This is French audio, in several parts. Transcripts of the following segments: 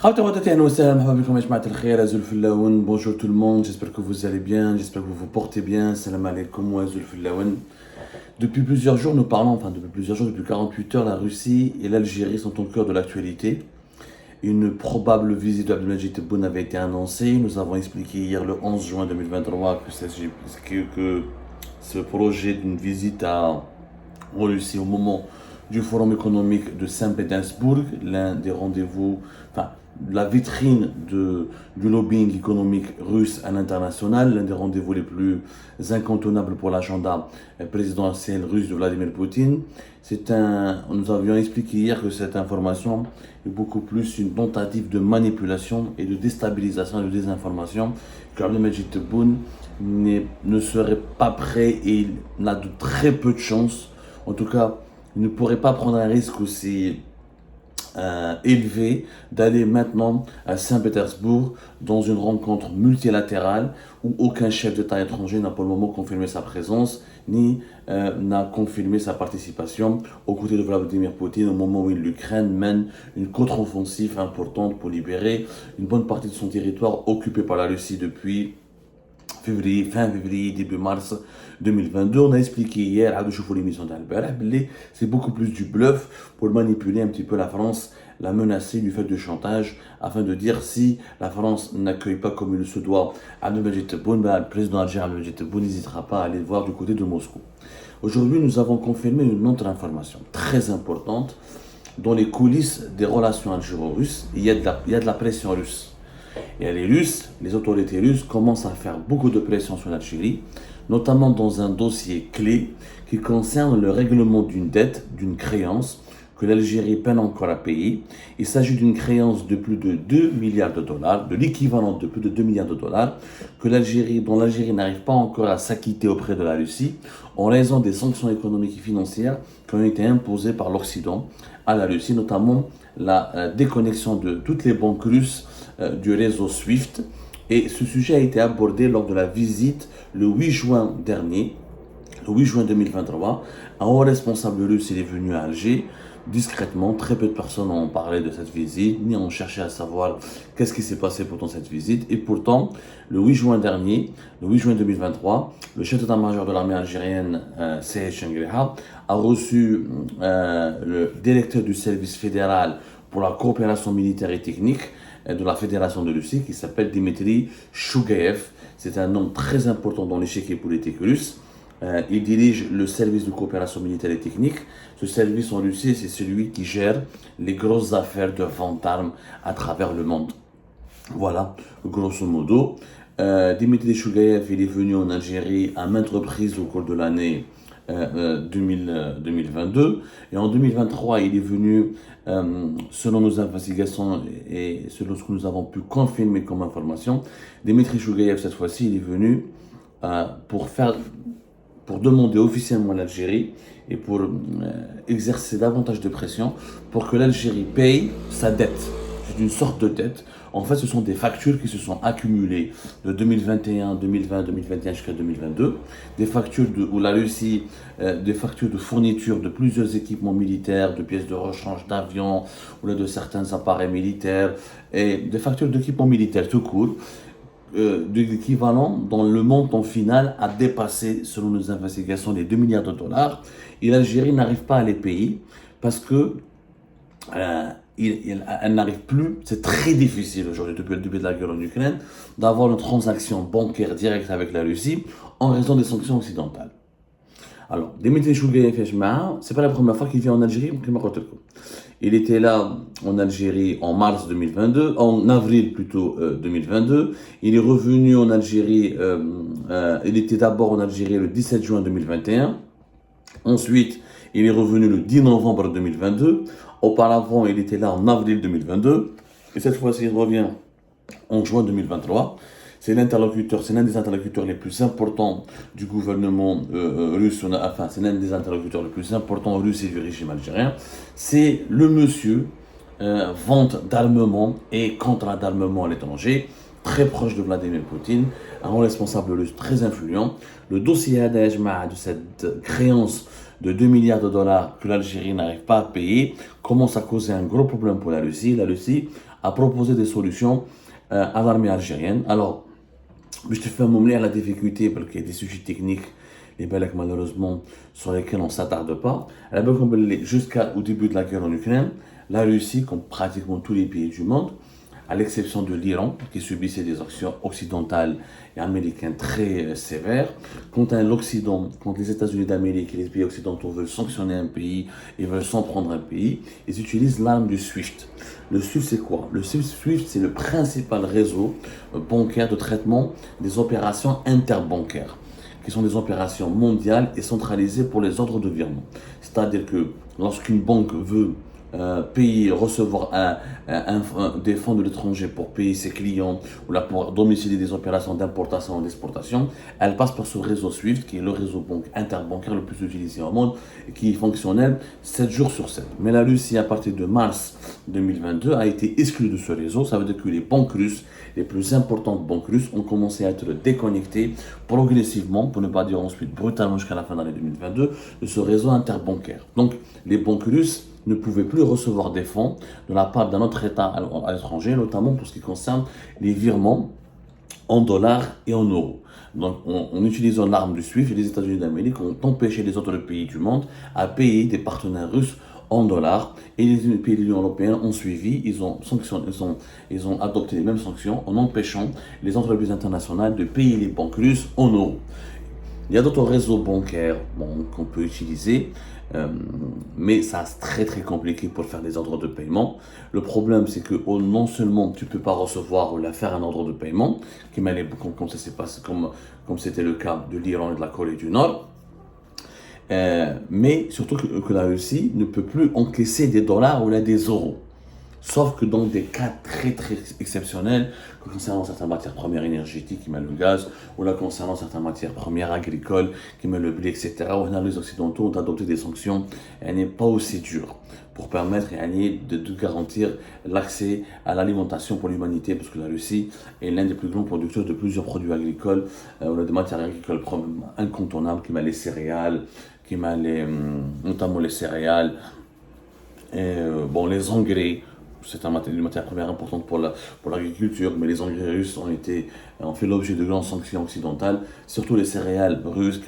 Bonjour tout le monde, j'espère que vous allez bien, j'espère que vous vous portez bien. Salam alaikum wa zulfillaoun. Depuis plusieurs jours, depuis 48 heures, la Russie et l'Algérie sont au cœur de l'actualité. Une probable visite d'Abdelmajid Tebboune avait été annoncée. Nous avons expliqué hier le 11 juin 2023 que ce projet d'une visite en Russie au moment du Forum économique de Saint-Pétersbourg, l'un des rendez-vous, la vitrine du lobbying économique russe à l'international, l'un des rendez-vous les plus incontournables pour l'agenda présidentiel russe de Vladimir Poutine. Nous avions expliqué hier que cette information est beaucoup plus une tentative de manipulation et de déstabilisation et de désinformation, que Abdelmajid Tebboune ne serait pas prêt et il a de très peu de chances. En tout cas, il ne pourrait pas prendre un risque aussi élevé d'aller maintenant à Saint-Pétersbourg dans une rencontre multilatérale où aucun chef d'État étranger n'a pour le moment confirmé sa présence ni n'a confirmé sa participation aux côtés de Vladimir Poutine au moment où l'Ukraine mène une contre-offensive importante pour libérer une bonne partie de son territoire occupé par la Russie depuis fin février, début mars 2022. On a expliqué hier, à l'émission d'Albert, c'est beaucoup plus du bluff pour manipuler un petit peu la France, la menacer du fait de chantage, afin de dire si la France n'accueille pas comme il se doit Abdelmajid Tebboune, le président algérien Abdelmajid Tebboune n'hésitera pas à aller voir du côté de Moscou. Aujourd'hui, nous avons confirmé une autre information très importante. Dans les coulisses des relations algéro-russes, il y a de la pression russe. Et les autorités russes commencent à faire beaucoup de pression sur l'Algérie, notamment dans un dossier clé qui concerne le règlement d'une dette, d'une créance que l'Algérie peine encore à payer. Il s'agit d'une créance de plus de 2 milliards de dollars, de l'équivalent de plus de 2 milliards de dollars, dont l'Algérie n'arrive pas encore à s'acquitter auprès de la Russie, en raison des sanctions économiques et financières qui ont été imposées par l'Occident à la Russie, notamment la déconnexion de toutes les banques russes du réseau SWIFT. Et ce sujet a été abordé lors de la visite le 8 juin dernier, le 8 juin 2023. Un haut responsable russe est venu à Alger, discrètement. Très peu de personnes ont parlé de cette visite, ni ont cherché à savoir qu'est-ce qui s'est passé pendant cette visite. Et pourtant, le 8 juin dernier, le 8 juin 2023, le chef d'état-major de l'armée algérienne, Seyed Changriha, a reçu le directeur du service fédéral pour la coopération militaire et technique de la Fédération de Russie, qui s'appelle Dmitri Chougaïev. C'est un homme très important dans l'échiquier politique russe. Il dirige le service de coopération militaire et technique. Ce service en Russie, c'est celui qui gère les grosses affaires de vente d'armes à travers le monde. Voilà, grosso modo. Dmitri Chougaïev, il est venu en Algérie à maintes reprises au cours de l'année 2022. Et en 2023, il est venu, selon nos investigations et selon ce que nous avons pu confirmer comme information, Dmitri Chougaïev, cette fois-ci, il est venu pour demander officiellement à l'Algérie et pour exercer davantage de pression pour que l'Algérie paye sa dette. C'est une sorte de dette. En fait, ce sont des factures qui se sont accumulées de 2021, 2020, 2021 jusqu'à 2022. Des factures où la Russie, des factures de fourniture de plusieurs équipements militaires, de pièces de rechange d'avions, ou de certains appareils militaires, et des factures d'équipements militaires tout court, de l'équivalent dont le montant final a dépassé, selon nos investigations, les 2 milliards de dollars. Et l'Algérie n'arrive pas à les payer parce que elle n'arrive plus, c'est très difficile aujourd'hui, depuis le début de la guerre en Ukraine, d'avoir une transaction bancaire directe avec la Russie en raison des sanctions occidentales. Alors, Dmitri Chougaïev, c'est pas la première fois qu'il vient en Algérie. Il était là en Algérie en avril 2022. Il est revenu en Algérie, il était d'abord en Algérie le 17 juin 2021. Ensuite, il est revenu le 10 novembre 2022. Auparavant, il était là en avril 2022. Et cette fois-ci, il revient en juin 2023. C'est l'un des interlocuteurs les plus importants du gouvernement russe, c'est l'un des interlocuteurs les plus importants russes et du régime algérien. C'est le monsieur vente d'armement et contrat d'armement à l'étranger. très proche de Vladimir Poutine, un haut responsable russe très influent. Le dossier de cette créance de 2 milliards de dollars que l'Algérie n'arrive pas à payer commence à causer un gros problème pour la Russie. La Russie a proposé des solutions à l'armée algérienne. Alors, je te fais un à la difficulté parce qu'il y a des sujets techniques, les Balaks malheureusement, sur lesquels on ne s'attarde pas. Jusqu'au début de la guerre en Ukraine, la Russie, comme pratiquement tous les pays du monde, à l'exception de l'Iran, qui subissait des actions occidentales et américaines très sévères. Quand l'Occident, quand les États-Unis d'Amérique et les pays occidentaux veulent sanctionner un pays et veulent s'en prendre un pays, ils utilisent l'arme du SWIFT. Le SWIFT, c'est quoi? Le SWIFT, c'est le principal réseau bancaire de traitement des opérations interbancaires, qui sont des opérations mondiales et centralisées pour les ordres de virement. C'est-à-dire que lorsqu'une banque veut payer, recevoir des fonds de l'étranger pour payer ses clients ou là pour domicilier des opérations d'importation ou d'exportation, elle passe par ce réseau SWIFT qui est le réseau interbancaire le plus utilisé au monde et qui est fonctionnel 7 jours sur 7. Mais la Russie, à partir de mars 2022, a été exclue de ce réseau. Ça veut dire que les banques russes, les plus importantes banques russes, ont commencé à être déconnectées progressivement, pour ne pas dire ensuite brutalement jusqu'à la fin de l'année 2022, de ce réseau interbancaire. Donc les banques russes ne pouvaient plus recevoir des fonds de la part d'un autre État à l'étranger, notamment pour ce qui concerne les virements en dollars et en euros. Donc, en utilisant l'arme du SWIFT, les États-Unis d'Amérique ont empêché les autres pays du monde à payer des partenaires russes en dollars, et les pays de l'Union européenne ont suivi, ils ont adopté les mêmes sanctions en empêchant les entreprises internationales de payer les banques russes en euros. Il y a d'autres réseaux bancaires qu'on peut utiliser, mais ça c'est très très compliqué pour faire des ordres de paiement. Le problème c'est que non seulement tu ne peux pas recevoir ou faire un ordre de paiement, comme ça s'est passé, comme c'était le cas de l'Iran et de la Corée du Nord, mais surtout que la Russie ne peut plus encaisser des dollars ou là des euros. Sauf que dans des cas très très exceptionnels, concernant certaines matières premières énergétiques qui met le gaz, ou là concernant certaines matières premières agricoles qui met le blé, etc., où les Occidentaux ont adopté des sanctions, elles n'est pas aussi dures pour permettre de garantir l'accès à l'alimentation pour l'humanité, parce que la Russie est l'un des plus grands producteurs de plusieurs produits agricoles, de matières agricoles incontournables, qui met les céréales, qui met notamment les céréales, et, les engrais. C'est une matière première importante pour l'agriculture, mais les engrais russes ont fait l'objet de grandes sanctions occidentales, surtout les céréales russes.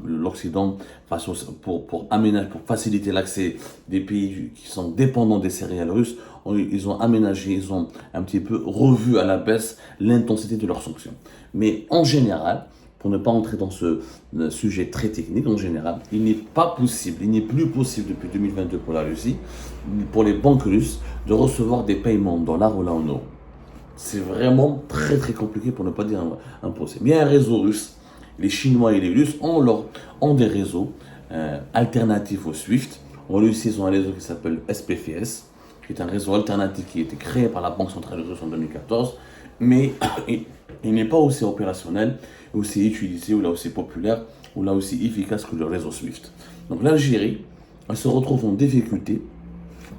L'Occident, pour faciliter l'accès des pays qui sont dépendants des céréales russes, ils ont un petit peu revu à la baisse l'intensité de leurs sanctions. Mais en général, pour ne pas entrer dans ce sujet très technique, en général, il n'est plus possible depuis 2022 pour la Russie, pour les banques russes, de recevoir des paiements en dollars ou là en euros. C'est vraiment très très compliqué, pour ne pas dire impossible. Il y a un réseau russe, les Chinois et les Russes ont des réseaux alternatifs au SWIFT. En Russie, ils ont un réseau qui s'appelle SPFS, qui est un réseau alternatif qui a été créé par la Banque centrale russe en 2014, mais il n'est pas aussi opérationnel, aussi utilisé, ou là aussi populaire, ou là aussi efficace que le réseau SWIFT. Donc l'Algérie, elle se retrouve en difficulté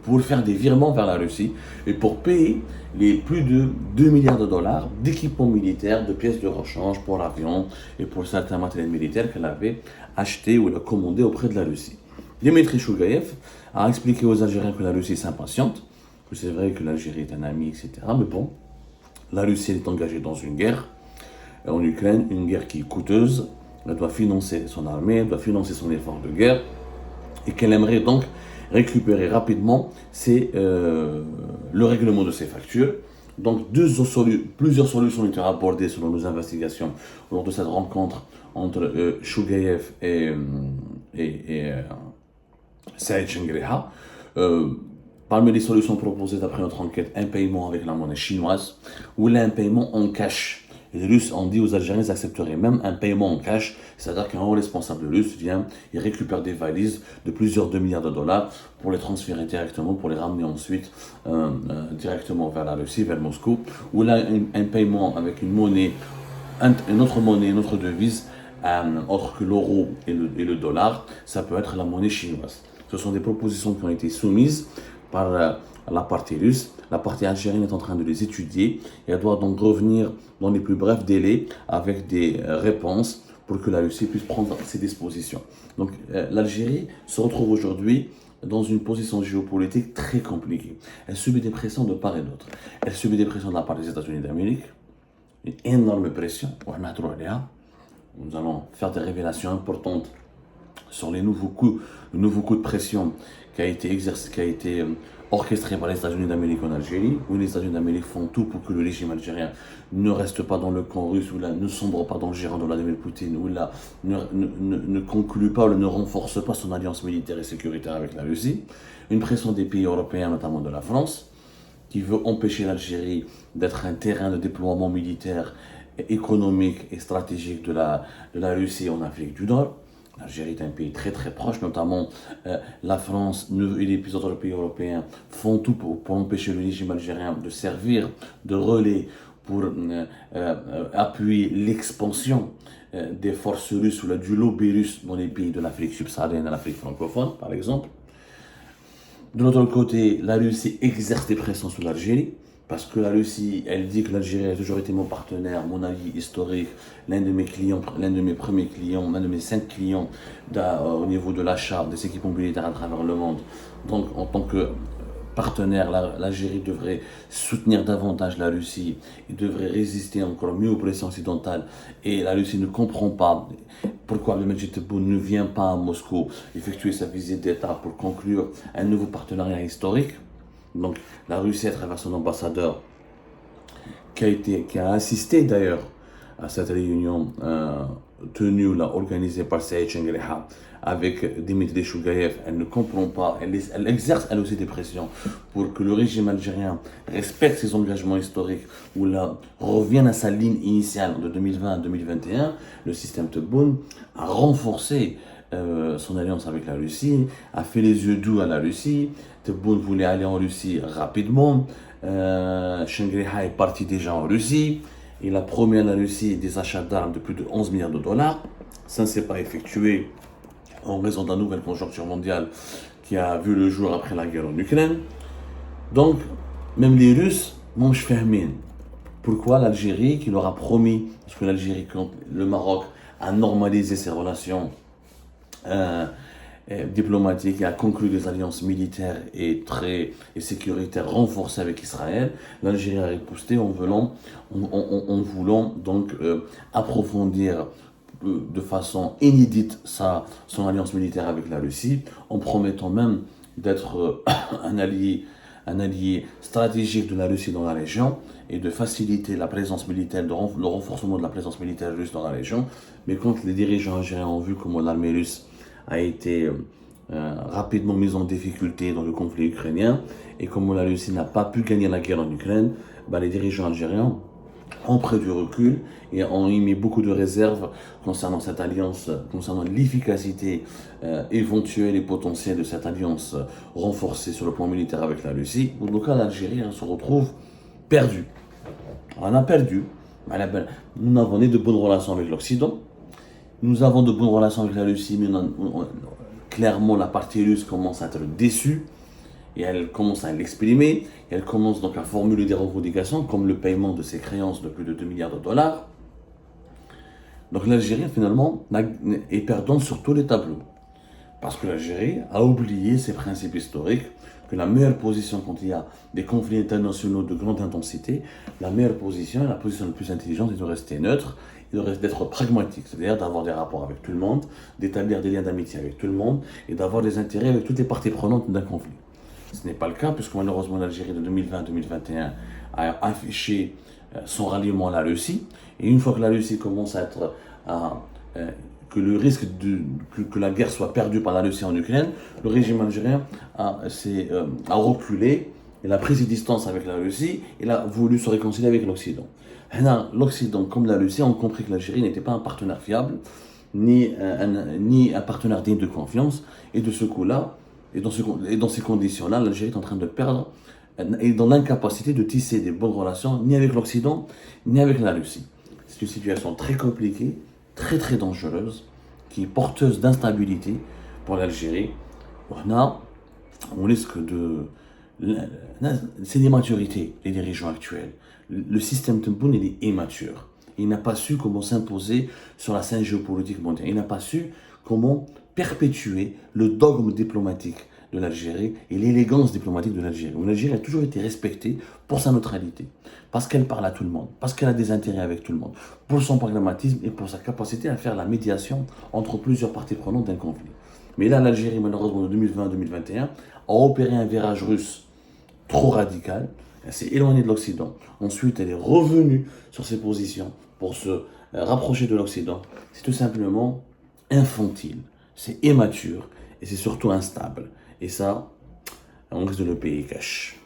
pour faire des virements vers la Russie et pour payer les plus de 2 milliards de dollars d'équipements militaires, de pièces de rechange pour l'avion et pour certains matériels militaires qu'elle avait achetés ou commandés auprès de la Russie. Dimitri Chougaïev a expliqué aux Algériens que la Russie s'impatiente, que c'est vrai que l'Algérie est un ami, etc. Mais bon, la Russie est engagée dans une guerre en Ukraine, une guerre qui est coûteuse. Elle doit financer son armée, elle doit financer son effort de guerre, et qu'elle aimerait donc récupérer rapidement le règlement de ses factures. Donc plusieurs solutions ont été abordées selon nos investigations lors de cette rencontre entre Chougaïev et Saïd Chengreha. Parmi les solutions proposées d'après notre enquête, un paiement avec la monnaie chinoise ou un paiement en cash. Les Russes ont dit aux Algériens qu'ils accepteraient même un paiement en cash, c'est-à-dire qu'un haut responsable russe vient et récupère des valises de plusieurs 2 milliards de dollars pour les transférer directement, pour les ramener ensuite directement vers la Russie, vers Moscou, ou là un paiement avec une autre monnaie, une autre devise, autre que l'euro et le dollar, ça peut être la monnaie chinoise. Ce sont des propositions qui ont été soumises par la partie russe. La partie algérienne est en train de les étudier et elle doit donc revenir dans les plus brefs délais avec des réponses pour que la Russie puisse prendre ses dispositions. Donc l'Algérie se retrouve aujourd'hui dans une position géopolitique très compliquée. Elle subit des pressions de part et d'autre. Elle subit des pressions de la part des États-Unis d'Amérique, une énorme pression. Nous allons faire des révélations importantes sur les nouveaux coups de pression qui a été exercé, qui a été orchestré par les États-Unis d'Amérique en Algérie, où les États-Unis d'Amérique font tout pour que le régime algérien ne reste pas dans le camp russe, ou là, ne sombre pas dans le giron de Vladimir Poutine, ou là, ne conclue pas ou ne renforce pas son alliance militaire et sécuritaire avec la Russie. Une pression des pays européens, notamment de la France, qui veut empêcher l'Algérie d'être un terrain de déploiement militaire, économique et stratégique de la Russie en Afrique du Nord. L'Algérie est un pays très très proche, notamment la France et les autres pays européens font tout pour empêcher le régime algérien de servir de relais pour appuyer l'expansion des forces russes ou du lobby russe dans les pays de l'Afrique subsaharienne et l'Afrique francophone, par exemple. De l'autre côté, la Russie exerce des pressions sur l'Algérie, parce que la Russie, elle dit que l'Algérie a toujours été mon partenaire, mon allié historique, l'un de mes clients, l'un de mes premiers clients, l'un de mes 5 clients au niveau de l'achat des équipements militaires à travers le monde. Donc, en tant que partenaire, l'Algérie devrait soutenir davantage la Russie et devrait résister encore mieux aux pressions occidentales. Et la Russie ne comprend pas pourquoi le Majid Tebboune ne vient pas à Moscou effectuer sa visite d'État pour conclure un nouveau partenariat historique. Donc la Russie, à travers son ambassadeur, qui a assisté d'ailleurs à cette réunion tenue là, organisée par Saïd Chengriha avec Dimitri Chougaïev, elle ne comprend pas, elle exerce elle aussi des pressions pour que le régime algérien respecte ses engagements historiques ou là revienne à sa ligne initiale de 2020 à 2021. Le système Tebboune a renforcé son alliance avec la Russie, a fait les yeux doux à la Russie. Tebboune voulait aller en Russie rapidement. Chengriha est parti déjà en Russie. Il a promis à la Russie des achats d'armes de plus de 11 milliards de dollars. Ça ne s'est pas effectué en raison de la nouvelle conjoncture mondiale qui a vu le jour après la guerre en Ukraine. Donc, même les Russes mangent fermine. Pourquoi l'Algérie, qui leur a promis, parce que l'Algérie, quand le Maroc a normalisé ses relations diplomatique et a conclu des alliances militaires et sécuritaires renforcées avec Israël, l'Algérie a riposté en voulant donc approfondir de façon inédite son alliance militaire avec la Russie, en promettant même d'être un allié stratégique de la Russie dans la région et de faciliter la présence militaire, le renforcement de la présence militaire russe dans la région. Mais quand les dirigeants algériens ont vu comment l'armée russe a été rapidement mise en difficulté dans le conflit ukrainien et comme la Russie n'a pas pu gagner la guerre en Ukraine, les dirigeants algériens ont pris du recul et ont émis beaucoup de réserves concernant cette alliance, concernant l'efficacité éventuelle et potentielle de cette alliance renforcée sur le plan militaire avec la Russie. Dans le cas l'Algérie se retrouve perdue. On a perdu. Nous n'avons ni de bonnes relations avec l'Occident. Nous avons de bonnes relations avec la Russie, mais clairement la partie russe commence à être déçue et elle commence à l'exprimer. Et elle commence donc à formuler des revendications comme le paiement de ses créances de plus de 2 milliards de dollars. Donc l'Algérie finalement est perdante sur tous les tableaux. Parce que l'Algérie a oublié ses principes historiques, que la meilleure position quand il y a des conflits internationaux de grande intensité, la meilleure position, la position la plus intelligente est de rester neutre, d'être pragmatique, c'est-à-dire d'avoir des rapports avec tout le monde, d'établir des liens d'amitié avec tout le monde et d'avoir des intérêts avec toutes les parties prenantes d'un conflit. Ce n'est pas le cas puisque malheureusement l'Algérie de 2020-2021 a affiché son ralliement à la Russie et une fois que la Russie commence à être que le risque que la guerre soit perdue par la Russie en Ukraine, le régime algérien a reculé, il a pris ses distances avec la Russie, il a voulu se réconcilier avec l'Occident. L'Occident, comme la Russie, ont compris que l'Algérie n'était pas un partenaire fiable, ni un partenaire digne de confiance, et de ce coup-là, et dans ces conditions-là, l'Algérie est en train de perdre, et dans l'incapacité de tisser des bonnes relations, ni avec l'Occident, ni avec la Russie. C'est une situation très compliquée, très très dangereuse, qui est porteuse d'instabilité pour l'Algérie. On risque C'est l'immaturité, les dirigeants actuels. Le système Tebboune, il est immature. Il n'a pas su comment s'imposer sur la scène géopolitique mondiale. Il n'a pas su comment perpétuer le dogme diplomatique de l'Algérie et l'élégance diplomatique de l'Algérie. L'Algérie a toujours été respectée pour sa neutralité, parce qu'elle parle à tout le monde, parce qu'elle a des intérêts avec tout le monde, pour son pragmatisme et pour sa capacité à faire la médiation entre plusieurs parties prenantes d'un conflit. Mais là, l'Algérie, malheureusement, de 2020-2021, a opéré un virage russe trop radicale, elle s'est éloignée de l'Occident. Ensuite, elle est revenue sur ses positions pour se rapprocher de l'Occident. C'est tout simplement infantile, c'est immature et c'est surtout instable. Et ça, on risque de le payer cash.